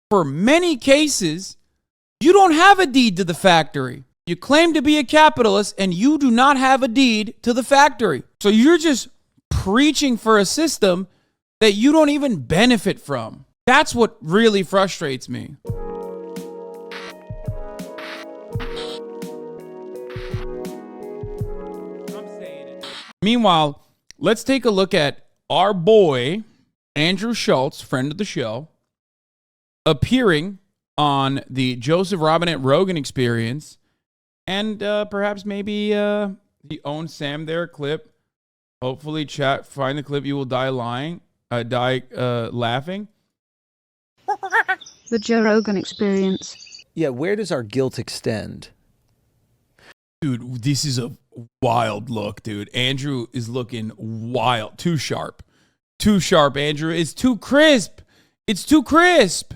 For many cases, you don't have a deed to the factory. You claim to be a capitalist and you do not have a deed to the factory. So you're just preaching for a system that you don't even benefit from. That's what really frustrates me. Meanwhile, let's take a look at our boy, Andrew Schulz, friend of the show, appearing on the Joseph Robin at Rogan Experience, and perhaps maybe the Own Sam there clip. Hopefully, chat, find the clip, you will die laughing. The Joe Rogan Experience. Yeah, where does our guilt extend? Dude, this is a wild look, dude. Andrew is looking wild. Too sharp. Too sharp, Andrew. It's too crisp. It's too crisp.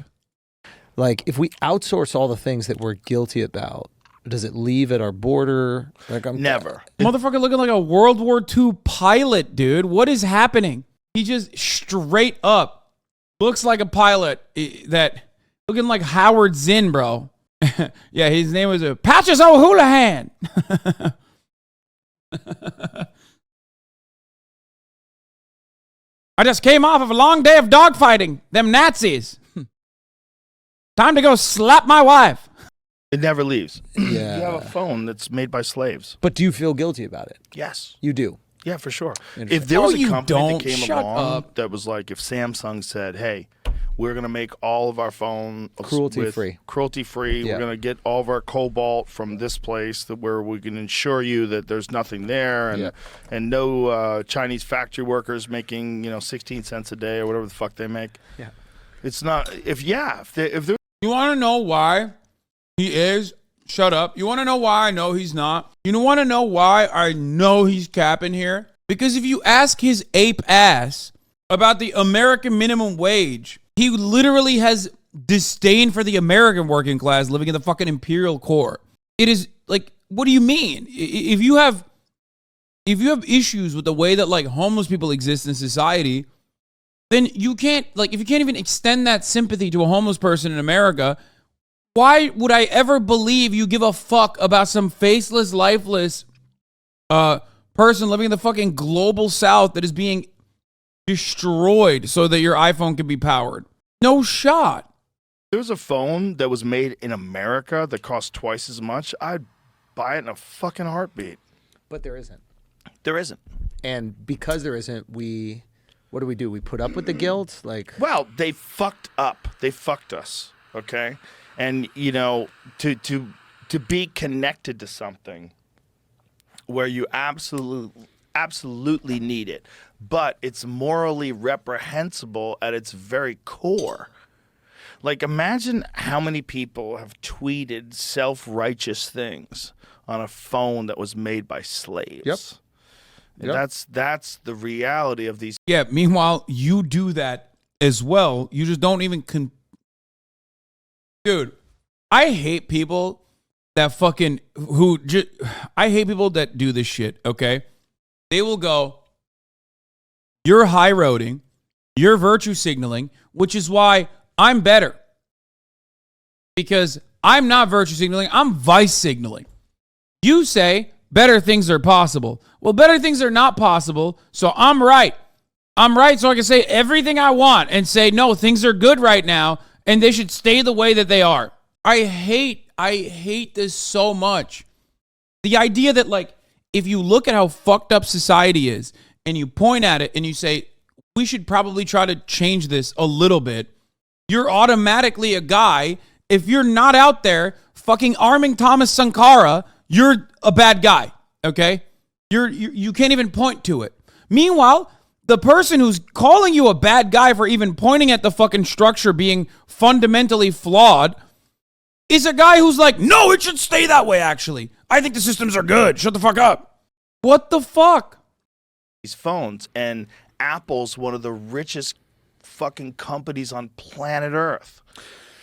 Like, if we outsource all the things that we're guilty about, does it leave at our border? Like, Never. Motherfucker looking like a World War II pilot, dude. What is happening? He just straight up looks like a pilot that looking like Howard Zinn, bro. Yeah, his name was Patches O'Houlihan. I just came off of a long day of dogfighting. Them Nazis. Time to go slap my wife. It never leaves. Yeah. You have a phone that's made by slaves. But do you feel guilty about it? Yes. You do? Yeah, for sure. If there was a company that came along that was like, if Samsung said, hey, we're going to make all of our phones cruelty-free. Cruelty-free. Yeah. We're going to get all of our Cobalt from this place where we can ensure you that there's nothing there and no Chinese factory workers making, 16 cents a day or whatever the fuck they make. Yeah. It's not, if there. You want to know why he is? Shut up. You want to know why I know he's not? You want to know why I know he's capping here? Because if you ask his ape ass about the American minimum wage, he literally has disdain for the American working class living in the fucking imperial core. It is like, what do you mean? If you have issues with the way that like homeless people exist in society, then you can't, like, if you can't even extend that sympathy to a homeless person in America, why would I ever believe you give a fuck about some faceless, lifeless person living in the fucking global south that is being destroyed so that your iPhone can be powered? No shot. There was a phone that was made in America that cost twice as much. I'd buy it in a fucking heartbeat. But there isn't. There isn't. And because there isn't, what do? We put up with the guilt? Well, they fucked up. They fucked us. Okay? And, to be connected to something where you absolutely need it, but it's morally reprehensible at its very core. Like, imagine how many people have tweeted self-righteous things on a phone that was made by slaves. Yep. That's the reality of these. Yeah, meanwhile, you do that as well. You just don't even Dude, I hate people that I hate people that do this shit, okay? They will go, you're high roading, you're virtue signaling, which is why I'm better. Because I'm not virtue signaling, I'm vice signaling. You say better things are possible. Well, better things are not possible, so I'm right. I'm right, so I can say everything I want and say, no, things are good right now, and they should stay the way that they are. I hate this so much. The idea that, like, if you look at how fucked up society is and you point at it and you say, we should probably try to change this a little bit, you're automatically a guy. If you're not out there fucking arming Thomas Sankara, you're a bad guy, okay? You can't even point to it. Meanwhile, the person who's calling you a bad guy for even pointing at the fucking structure being fundamentally flawed is a guy who's like, no, it should stay that way, actually. I think the systems are good. Shut the fuck up. What the fuck? These phones, and Apple's one of the richest fucking companies on planet Earth.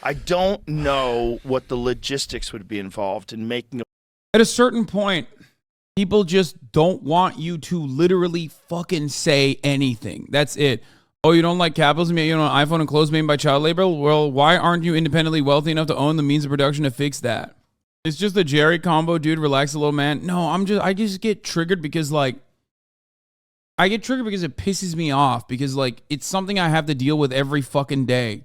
I don't know what the logistics would be involved in making At a certain point, people just don't want you to literally fucking say anything. That's it. Oh, you don't like capitalism? You own an iPhone and clothes made by child labor? Well, why aren't you independently wealthy enough to own the means of production to fix that? It's just a Jerry combo, dude. Relax a little, man. No, I just get triggered because like, I get triggered because it pisses me off because like, it's something I have to deal with every fucking day.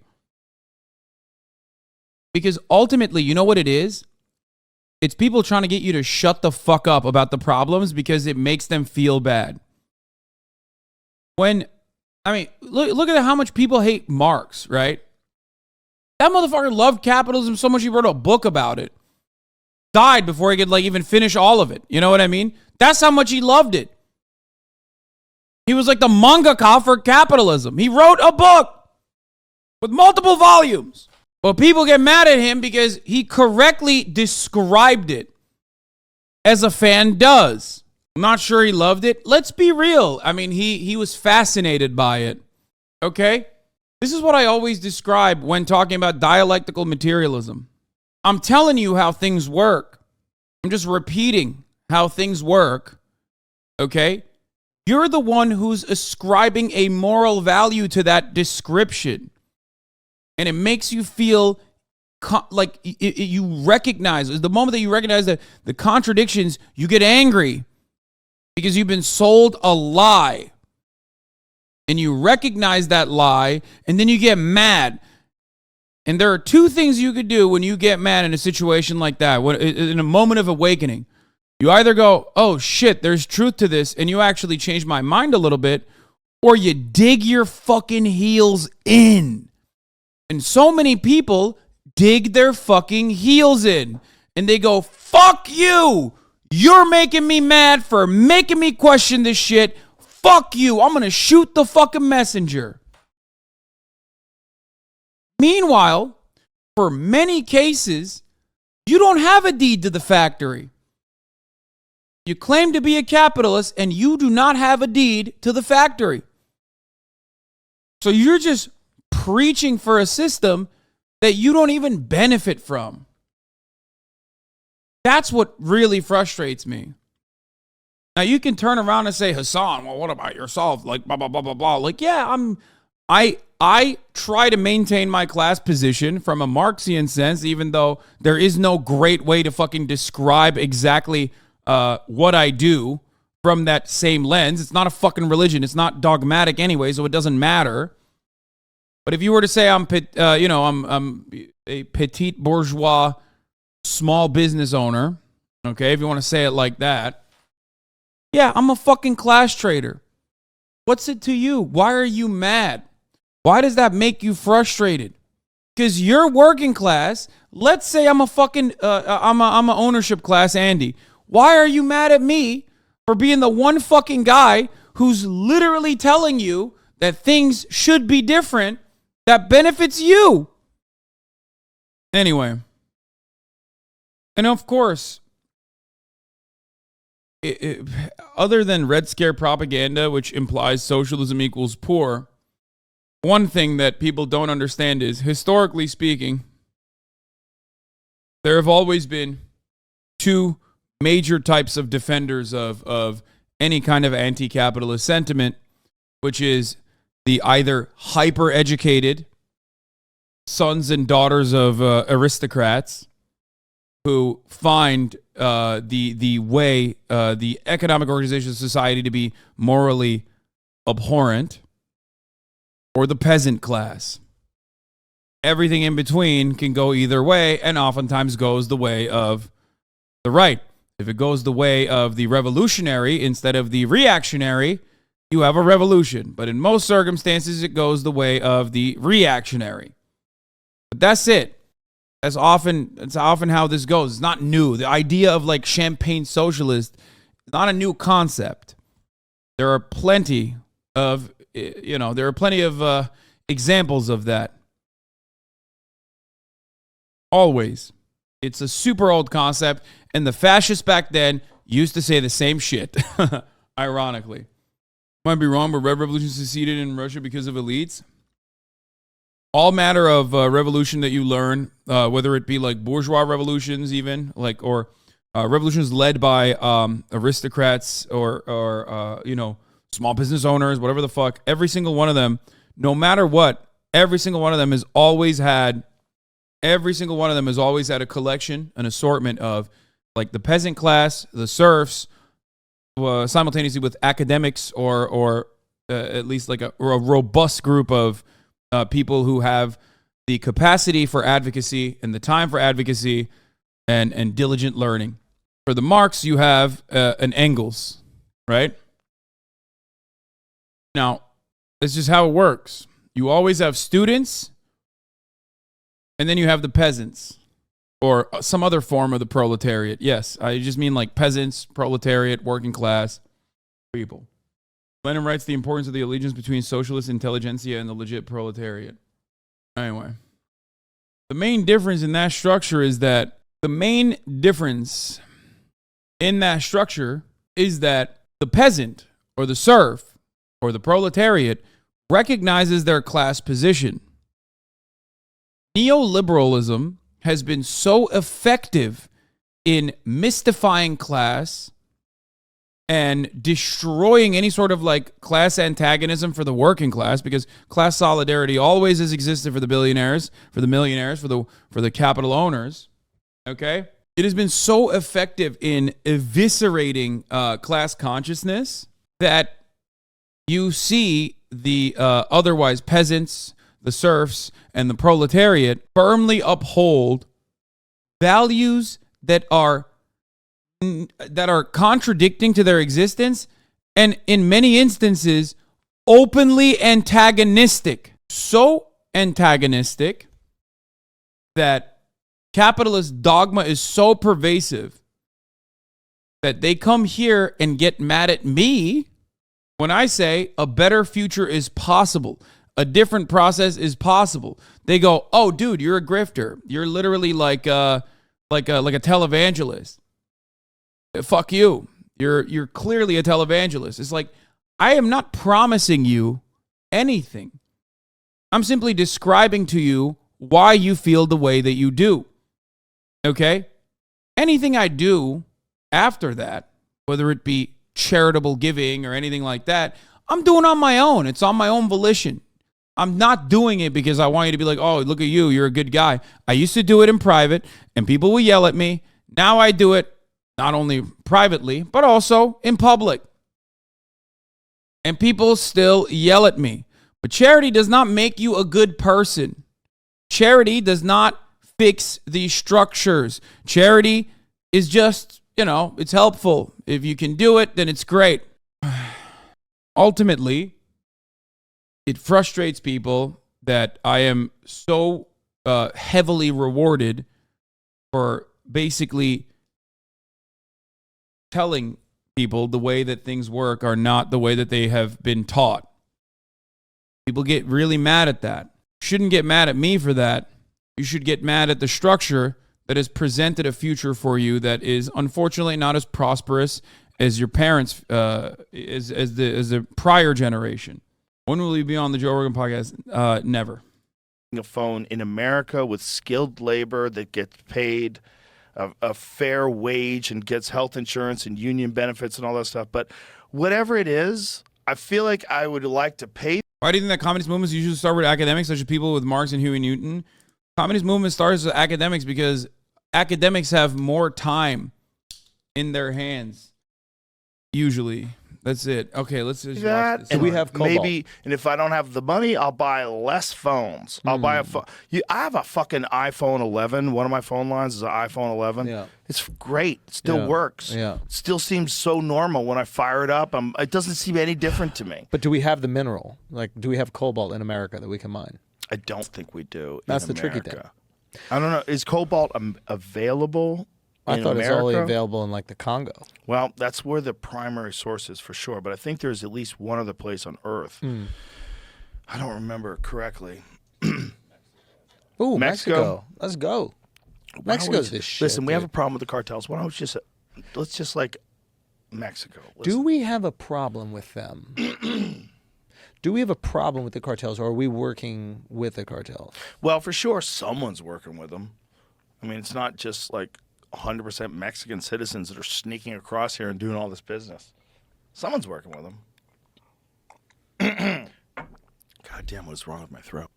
Because ultimately, you know what it is? It's people trying to get you to shut the fuck up about the problems because it makes them feel bad. Look at how much people hate Marx, right? That motherfucker loved capitalism so much he wrote a book about it. Died before he could like even finish all of it. You know what I mean? That's how much he loved it. He was like the mangaka for capitalism. He wrote a book with multiple volumes. But people get mad at him because he correctly described it as a fan does. I'm not sure he loved it. Let's be real. I mean, he was fascinated by it. Okay? This is what I always describe when talking about dialectical materialism. I'm telling you how things work. I'm just repeating how things work. Okay? You're the one who's ascribing a moral value to that description. And it makes you feel like you recognize, the moment that you recognize the contradictions, you get angry because you've been sold a lie. And you recognize that lie, and then you get mad. And there are two things you could do when you get mad in a situation like that, in a moment of awakening. You either go, oh shit, there's truth to this, and you actually change my mind a little bit, or you dig your fucking heels in. And so many people dig their fucking heels in. And they go, fuck you. You're making me mad for making me question this shit. Fuck you. I'm going to shoot the fucking messenger. Meanwhile, for many cases, you don't have a deed to the factory. You claim to be a capitalist and you do not have a deed to the factory. So you're just preaching for a system that you don't even benefit from. That's what really frustrates me. Now you can turn around and say, Hasan, well, what about yourself? Like blah blah blah blah blah. Like, yeah, I try to maintain my class position from a Marxian sense, even though there is no great way to fucking describe exactly what I do from that same lens. It's not a fucking religion. It's not dogmatic anyway, so it doesn't matter. But if you were to say I'm a petite bourgeois small business owner, okay, if you want to say it like that, yeah, I'm a fucking class trader. What's it to you? Why are you mad? Why does that make you frustrated? Because you're working class. Let's say I'm a fucking I'm a ownership class, Andy. Why are you mad at me for being the one fucking guy who's literally telling you that things should be different that benefits you? Anyway. And of course, other than Red Scare propaganda, which implies socialism equals poor, one thing that people don't understand is, historically speaking, there have always been two major types of defenders of any kind of anti-capitalist sentiment, which is the either hyper-educated sons and daughters of aristocrats who find the economic organization of society to be morally abhorrent, or the peasant class. Everything in between can go either way, and oftentimes goes the way of the right. If it goes the way of the revolutionary instead of the reactionary, you have a revolution. But in most circumstances, it goes the way of the reactionary. But that's it. That's often how this goes. It's not new. The idea of like champagne socialist is not a new concept. There are plenty of examples of that. Always. It's a super old concept, and the fascists back then used to say the same shit. Ironically. Might be wrong, but Red Revolution succeeded in Russia because of elites. All matter of revolution that you learn, whether it be like bourgeois revolutions even, like, or revolutions led by aristocrats or small business owners, whatever the fuck, every single one of them no matter what, every single one of them has always had a collection, an assortment of like the peasant class, the serfs, simultaneously with academics or at least like a robust group of people who have the capacity for advocacy and the time for advocacy and diligent learning. For the Marx, you have an Engels, right? Now, this is how it works. You always have students, and then you have the peasants, or some other form of the proletariat. Yes, I just mean like peasants, proletariat, working class people. Lenin writes the importance of the allegiance between socialist intelligentsia and the legit proletariat. Anyway, the main difference in that structure is that the peasant or the serf or the proletariat recognizes their class position. Neoliberalism has been so effective in mystifying class and destroying any sort of like class antagonism for the working class, because class solidarity always has existed for the billionaires, for the millionaires, for the capital owners. Okay? It has been so effective in eviscerating class consciousness that you see the otherwise peasants, the serfs, and the proletariat firmly uphold values that are contradicting to their existence, and in many instances openly antagonistic. So antagonistic that capitalist dogma is so pervasive that they come here and get mad at me when I say a better future is possible. A different process is possible. They go, "Oh, dude, you're a grifter. You're literally like a televangelist. Fuck you. You're clearly a televangelist." It's like, I am not promising you anything. I'm simply describing to you why you feel the way that you do. Okay? Anything I do after that, whether it be charitable giving or anything like that, I'm doing on my own. It's on my own volition. I'm not doing it because I want you to be like, "Oh, look at you. You're a good guy." I used to do it in private and people will yell at me. Now I do it not only privately, but also in public. And people still yell at me. But charity does not make you a good person. Charity does not fix these structures. Charity is just, it's helpful. If you can do it, then it's great. Ultimately, it frustrates people that I am so heavily rewarded for basically telling people the way that things work are not the way that they have been taught. People get really mad at that. You shouldn't get mad at me for that. You should get mad at the structure that has presented a future for you that is unfortunately not as prosperous as your parents, as the prior generation. When will you be on the Joe Rogan podcast? Never. A phone in America with skilled labor that gets paid a fair wage and gets health insurance and union benefits and all that stuff. But whatever it is, I feel like I would like to pay. Why do you think that communist movements usually start with academics, such as people with Marx and Huey Newton? Communist movement starts with academics because academics have more time in their hands. Usually. That's it. Okay, let's just watch this. And we have Cobalt. Maybe, and if I don't have the money, I'll buy less phones. I'll buy a phone. I have a fucking iPhone 11. One of my phone lines is an iPhone 11. Yeah. It's great. It still works. Yeah. It still seems so normal when I fire it up. It doesn't seem any different to me. But do we have the mineral? Like, do we have cobalt in America that we can mine? I don't think we do. That's the tricky thing. I don't know. Is cobalt available? I thought it's only available in like the Congo. Well, that's where the primary source is for sure. But I think there's at least one other place on Earth. I don't remember correctly. Ooh, Mexico. Let's go. Mexico's this shit. Listen, we have a problem with the cartels. Why don't we let's just like Mexico. Do we have a problem with them? Do we have a problem with the cartels, or are we working with the cartels? Well, for sure, someone's working with them. I mean, it's not just like 100% Mexican citizens that are sneaking across here and doing all this business. Someone's working with them. God God damn, what's wrong with my throat?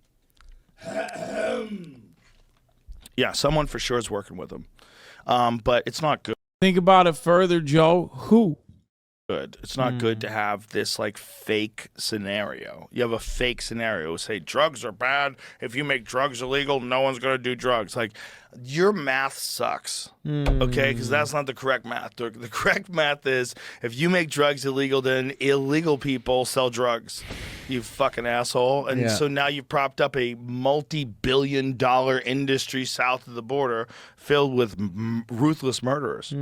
Yeah, someone for sure is working with them. But it's not good. Think about it further, Joe. Who? Good. It's not good to have this like fake scenario. You have a fake scenario. Say drugs are bad. If you make drugs illegal, no one's going to do drugs. Like your math sucks. Okay? Because that's not the correct math. The correct math is if you make drugs illegal, then illegal people sell drugs. You fucking asshole. And so now you've propped up a multi-billion-dollar industry south of the border filled with ruthless murderers.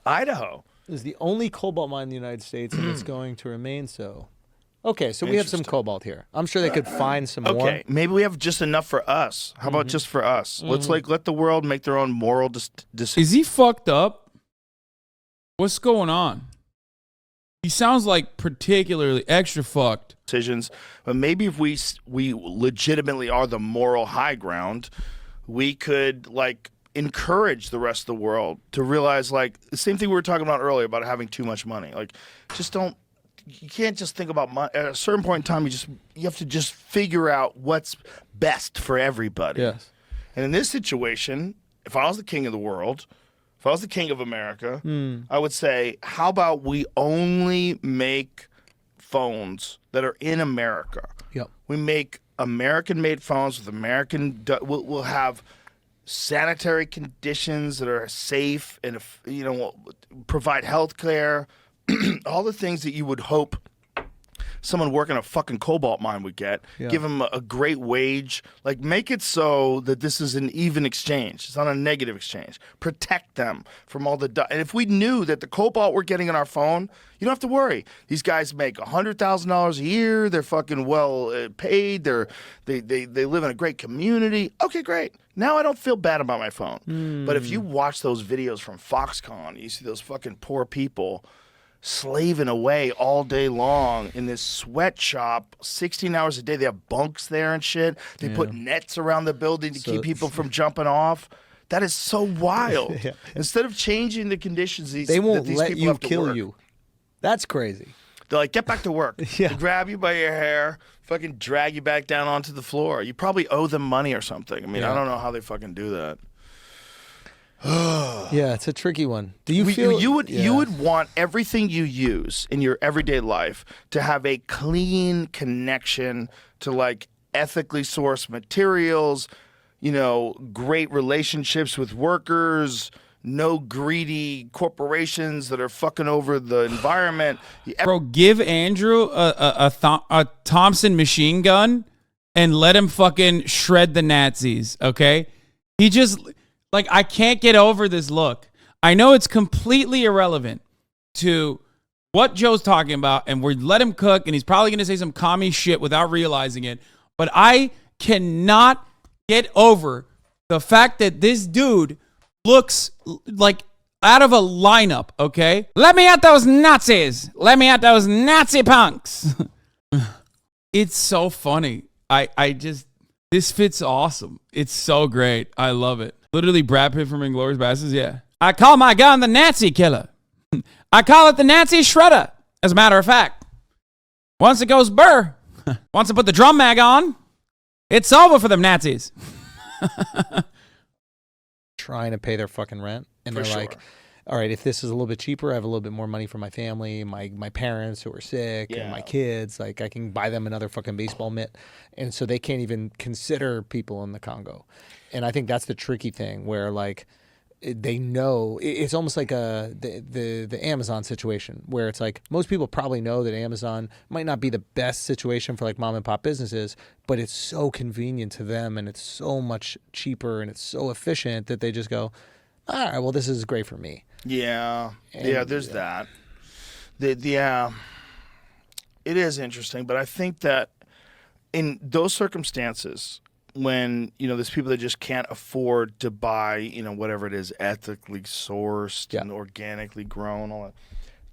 Idaho is the only cobalt mine in the United States, and it's going to remain so. Okay, so we have some cobalt here. I'm sure they could find some more. Okay, maybe we have just enough for us. How about just for us? Let's let the world make their own moral decisions. Is he fucked up? What's going on? He sounds like particularly extra fucked. Decisions, but maybe if we legitimately are the moral high ground, we could like encourage the rest of the world to realize like the same thing we were talking about earlier about having too much money. Like, just don't. You can't just think about money. At a certain point in time, you have to just figure out what's best for everybody. Yes. And in this situation, if I was the king of the world, if I was the king of America, I would say, how about we only make phones that are in America? Yep. We make American-made phones with American. We'll have sanitary conditions that are safe and provide health care. All the things that you would hope someone working a fucking cobalt mine would get. Give them a great wage. Like, make it so that this is an even exchange. It's not a negative exchange. Protect them from all the and if we knew that the cobalt we're getting in our phone, you don't have to worry. These guys make $100,000 a year. They're fucking well paid. They live in a great community. Okay, great. Now I don't feel bad about my phone. But if you watch those videos from Foxconn, you see those fucking poor people slaving away all day long in this sweatshop, 16 hours a day. They have bunks there and shit. They put nets around the building to keep people from jumping off. That is so wild. Instead of changing the conditions, they won't let you kill you. That's crazy. They're like, get back to work. They grab you by your hair, fucking drag you back down onto the floor. You probably owe them money or something. I mean, I don't know how they fucking do that. Yeah, it's a tricky one. Do you feel you would want everything you use in your everyday life to have a clean connection to like ethically sourced materials, great relationships with workers, no greedy corporations that are fucking over the environment. Bro, give Andrew a Thompson machine gun and let him fucking shred the Nazis, okay? He just... Like, I can't get over this look. I know it's completely irrelevant to what Joe's talking about, and we let him cook, and he's probably going to say some commie shit without realizing it. But I cannot get over the fact that this dude looks like out of a lineup, okay? Let me at those Nazis. Let me at those Nazi punks. It's so funny. This fits awesome. It's so great. I love it. Literally Brad Pitt from Inglourious Basterds, yeah. I call my gun the Nazi killer. I call it the Nazi shredder, as a matter of fact. Once it goes burr, once I put the drum mag on, it's over for them Nazis. Trying to pay their fucking rent, and they're like, all right, if this is a little bit cheaper, I have a little bit more money for my family, my parents who are sick, and my kids. Like, I can buy them another fucking baseball mitt. And so they can't even consider people in the Congo. And I think that's the tricky thing where, like, they know it's almost like the Amazon situation where it's like most people probably know that Amazon might not be the best situation for like mom and pop businesses, but it's so convenient to them and it's so much cheaper and it's so efficient that they just go, all right, well, this is great for me. Yeah. There's that. It is interesting, but I think that in those circumstances, when there's people that just can't afford to buy whatever it is, ethically sourced and organically grown, all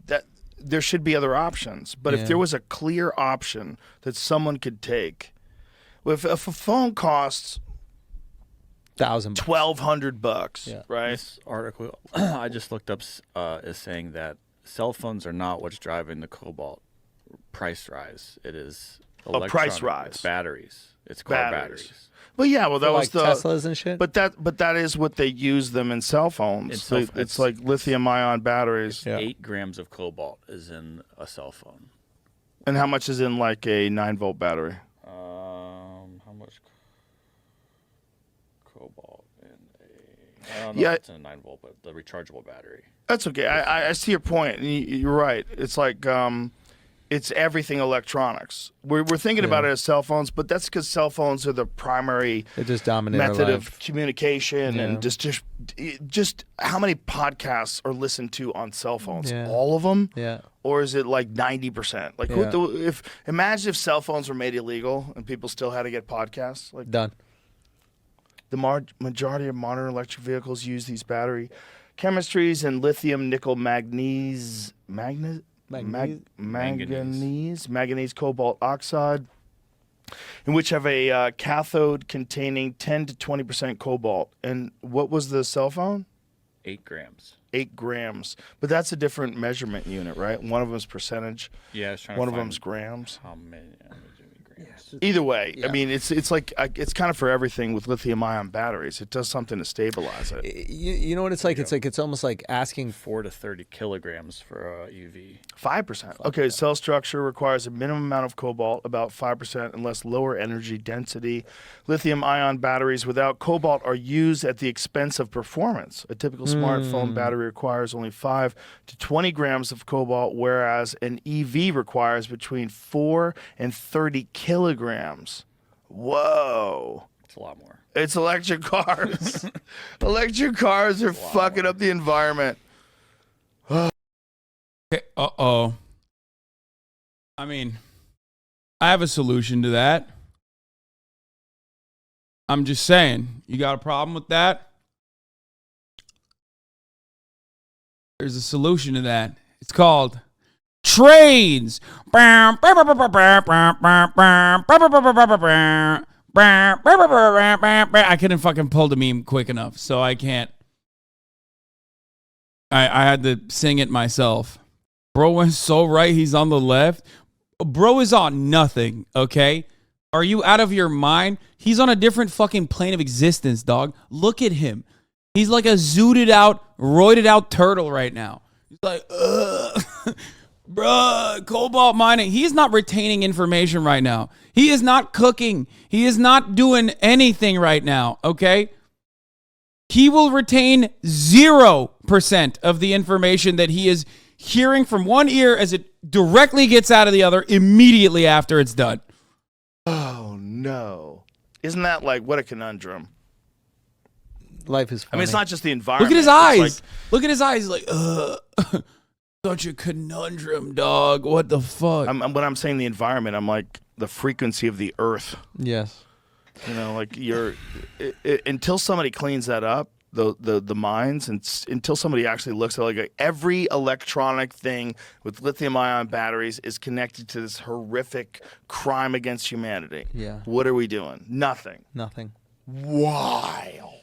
that there should be other options. But if there was a clear option that someone could take, if a phone costs $1,200, right? This article I just looked up is saying that cell phones are not what's driving the cobalt price rise. It is A price rise. Batteries. It's car batteries. Well, yeah, well, that was like Teslas and shit. But that is what they use them in cell phones. It's like lithium-ion batteries. 8 grams of cobalt is in a cell phone. And how much is in like a 9-volt battery? How much cobalt in a? I don't know if it's in a 9-volt, but the rechargeable battery. That's okay. I see your point. You're right. It's like it's everything electronics. We're thinking about it as cell phones, but that's because cell phones are the primary method of communication, and just how many podcasts are listened to on cell phones? All of them? Yeah. Or is it like 90%? Like, imagine if cell phones were made illegal and people still had to get podcasts. Like, done. The majority of modern electric vehicles use these battery chemistries and lithium, nickel, manganese, cobalt oxide, in which have a cathode containing 10 to 20% cobalt. And what was the cell phone? 8 grams. 8 grams. But that's a different measurement unit, right? One of them's percentage. Yeah, I was trying one to of them's grams. How many grams? Either way, I mean, it's like it's kind of for everything with lithium-ion batteries. It does something to stabilize it. You know what it's like? It's almost like asking 4 to 30 kilograms for UV. 5%. Okay, cell structure requires a minimum amount of cobalt, about 5%, unless lower energy density. Lithium-ion batteries without cobalt are used at the expense of performance. A typical smartphone battery requires only 5 to 20 grams of cobalt, whereas an EV requires between 4 and 30 kilograms. Whoa. It's a lot more. It's electric cars. Electric cars are fucking up the environment. Okay, I mean, I have a solution to that. I'm just saying, you got a problem with that? There's a solution to that. It's called trains. I couldn't fucking pull the meme quick enough, so I can't. I had to sing it myself. Bro went so right, he's on the left. Bro is on nothing, okay? Are you out of your mind? He's on a different fucking plane of existence, dog. Look at him. He's like a zooted out, roided out turtle right now. He's like, bruh, cobalt mining. He is not retaining information right now. He is not cooking. He is not doing anything right now, okay? He will retain 0% of the information that he is hearing from one ear as it directly gets out of the other immediately after it's done. Oh, no. Isn't that like, what a conundrum? Life is funny. I mean, it's not just the environment. Look at his eyes. Look at his eyes. Like, such a conundrum, dog. What the fuck? When I'm saying the environment, I'm like the frequency of the earth. Yes. You know, like until somebody cleans that up, the mines, and until somebody actually looks at like every electronic thing with lithium-ion batteries is connected to this horrific crime against humanity. Yeah. What are we doing? Nothing. Wild.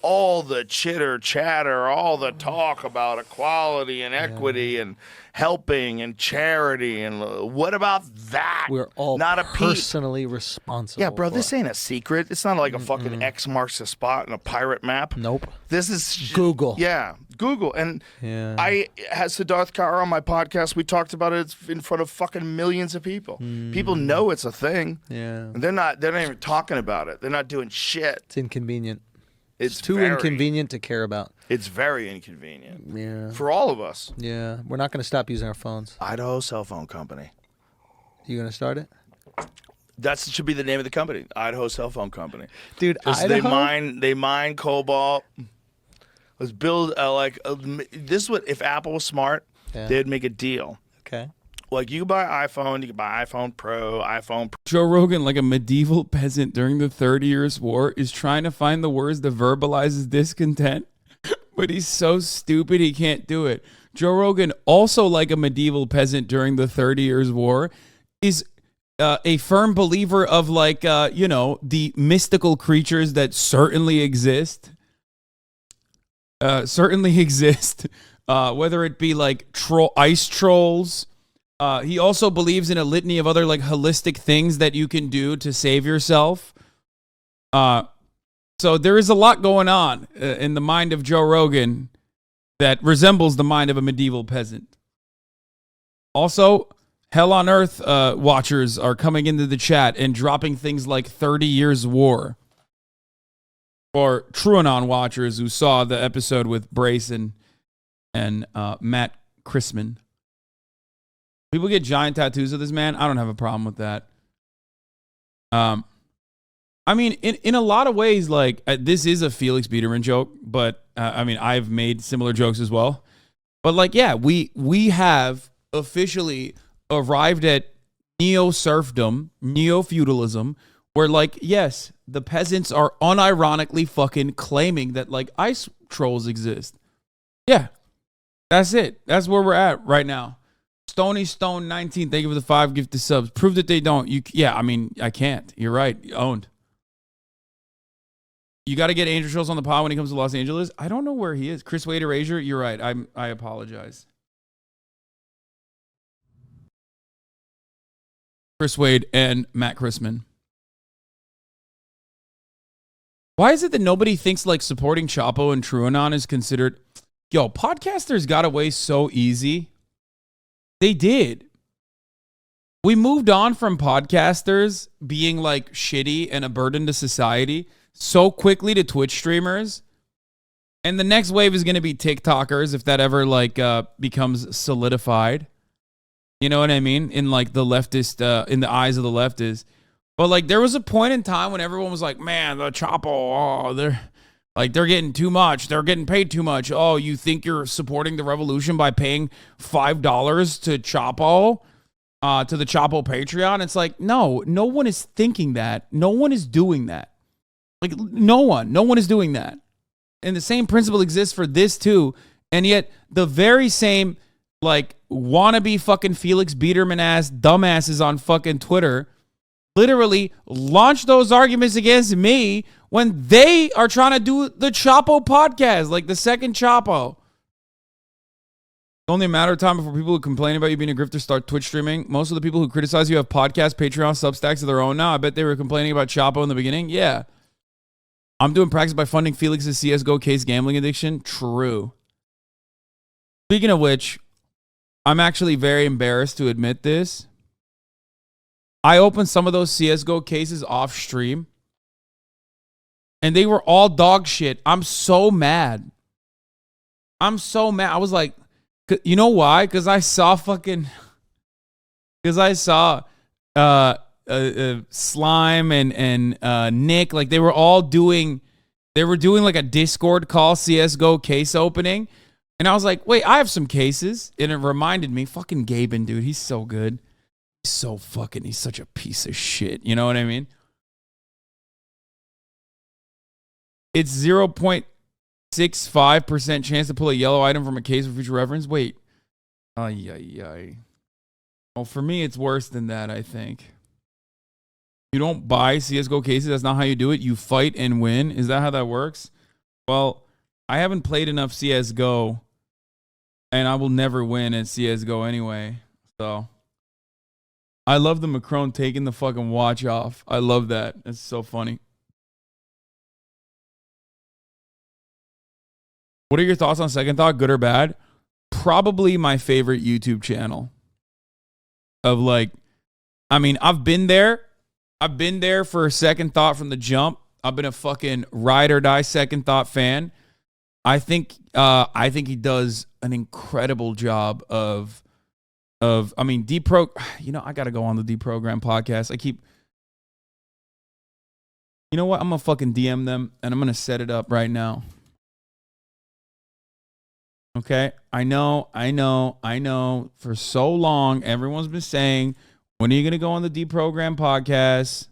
All the chitter chatter, all the talk about equality and equity and helping and charity, and what about that? We're all not personally responsible. Yeah, bro, this ain't a secret. It's not like a fucking X marks a spot in a pirate map. Nope. This is Google. Yeah, Google. And I had Siddharth Kaur on my podcast. We talked about it in front of fucking millions of people. People know it's a thing. Yeah. And they're not even talking about it. They're not doing shit. It's inconvenient. It's too inconvenient to care about. It's very inconvenient. Yeah. For all of us. Yeah. We're not going to stop using our phones. Idaho Cell Phone Company. You going to start it? That should be the name of the company. Idaho Cell Phone Company. Dude, Idaho? They mine cobalt. Let's build this is what, if Apple was smart, they'd make a deal. Okay. Like, you buy iPhone, you can buy iPhone Pro, iPhone Pro. Joe Rogan, like a medieval peasant during the 30 Years' War, is trying to find the words to verbalize his discontent, but he's so stupid he can't do it. Joe Rogan, also like a medieval peasant during the 30 Years' War, is a firm believer of the mystical creatures that certainly exist. Whether it be like ice trolls, He also believes in a litany of other like holistic things that you can do to save yourself. So there is a lot going on in the mind of Joe Rogan that resembles the mind of a medieval peasant. Also, Hell on Earth watchers are coming into the chat and dropping things like 30 Years War. Or TrueAnon watchers who saw the episode with Brace and Matt Chrisman. People get giant tattoos of this man. I don't have a problem with that. I mean, in a lot of ways, like, this is a Felix Biederman joke, but, I mean, I've made similar jokes as well. But, like, yeah, we have officially arrived at neo-serfdom, neo-feudalism, where, like, yes, the peasants are unironically fucking claiming that, like, ice trolls exist. Yeah, that's it. That's where we're at right now. Stony Stone 19, thank you for the 5 gifted subs. Prove that they don't. Yeah, I mean, I can't. You're right. Owned. You got to get Angel Schulz on the pod when he comes to Los Angeles. I don't know where he is. Chris Wade Erasure, you're right. I apologize. Chris Wade and Matt Chrisman. Why is it that nobody thinks like supporting Chapo and TrueAnon is considered... Yo, podcasters got away so easy. They did. We moved on from podcasters being like shitty and a burden to society so quickly to Twitch streamers. And the next wave is going to be TikTokers if that ever like becomes solidified. You know what I mean? In like the leftist, in the eyes of the leftists. But like there was a point in time when everyone was like, man, the Chapo, oh, they're getting too much. They're getting paid too much. Oh, you think you're supporting the revolution by paying $5 to Chapo, to the Chapo Patreon? It's like, no one is thinking that. No one is doing that. Like, no one is doing that. And the same principle exists for this too. And yet the very same, like, wannabe fucking Felix Biederman ass dumbasses on fucking Twitter literally launch those arguments against me when they are trying to do the Chapo podcast, like the second Chapo. Only a matter of time before people who complain about you being a grifter start Twitch streaming. Most of the people who criticize you have podcasts, Patreon, Substacks of their own now. I bet they were complaining about Chapo in the beginning. Yeah. I'm doing practice by funding Felix's CSGO case gambling addiction. True. Speaking of which, I'm actually very embarrassed to admit this. I opened some of those CSGO cases off stream, and they were all dog shit. I'm so mad. I was like, you know why? Because I saw Slime and Nick, like they were doing like a Discord call CSGO case opening. And I was like, wait, I have some cases. And it reminded me, fucking Gaben, dude, he's so good. He's such a piece of shit. You know what I mean? It's 0.65% chance to pull a yellow item from a case for future reference. Wait. Well, for me, it's worse than that, I think. You don't buy CSGO cases. That's not how you do it. You fight and win. Is that how that works? Well, I haven't played enough CSGO, and I will never win at CSGO anyway. So, I love the Macron taking the fucking watch off. I love that. It's so funny. What are your thoughts on Second Thought, good or bad? Probably my favorite YouTube channel. Of like, I mean, I've been there for Second Thought from the jump. I've been a fucking ride or die Second Thought fan. I think he does an incredible job of I mean, I gotta go on the Deprogram podcast. You know what? I'm gonna fucking DM them and I'm gonna set it up right now. Okay, I know. For so long, everyone's been saying, when are you going to go on the Deprogram podcast?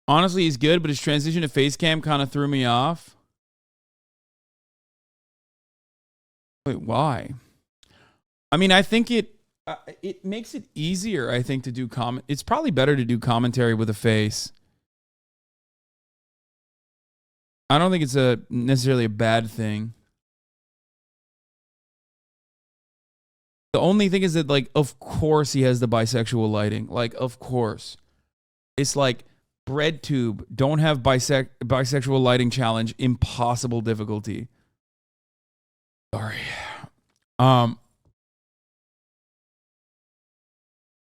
Honestly, he's good, but his transition to Facecam kind of threw me off. Wait, why? I mean, I think it makes it easier, I think, to do comment. It's probably better to do commentary with a face. I don't think it's necessarily a bad thing. The only thing is that, like, of course he has the bisexual lighting. Like, of course. It's like BreadTube, don't have bisexual lighting challenge, impossible difficulty. Sorry.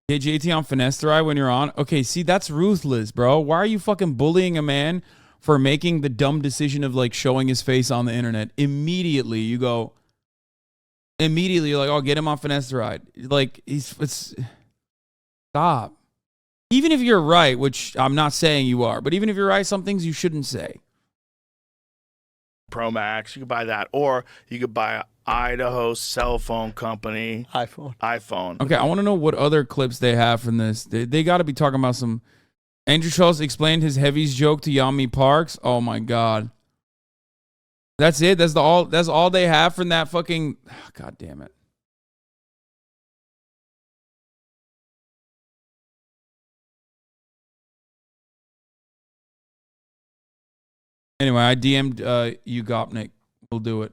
Hey, JT on Finesse Thrive when you're on. Okay, see, that's ruthless, bro. Why are you fucking bullying a man for making the dumb decision of, like, showing his face on the internet? Immediately, you go... Immediately, you're like, oh, get him on Finesse Ride. Like, it's... Stop. Even if you're right, which I'm not saying you are, but even if you're right, some things you shouldn't say. Pro Max, you could buy that. Or you could buy Idaho cell phone company. iPhone. Okay, I want to know what other clips they have from this. They got to be talking about some... Andrew Schulz explained his heavies joke to Yami Parks. Oh, my God. That's it? That's all they have from that fucking... God damn it. Anyway, I DM'd you, Gopnik. We'll do it.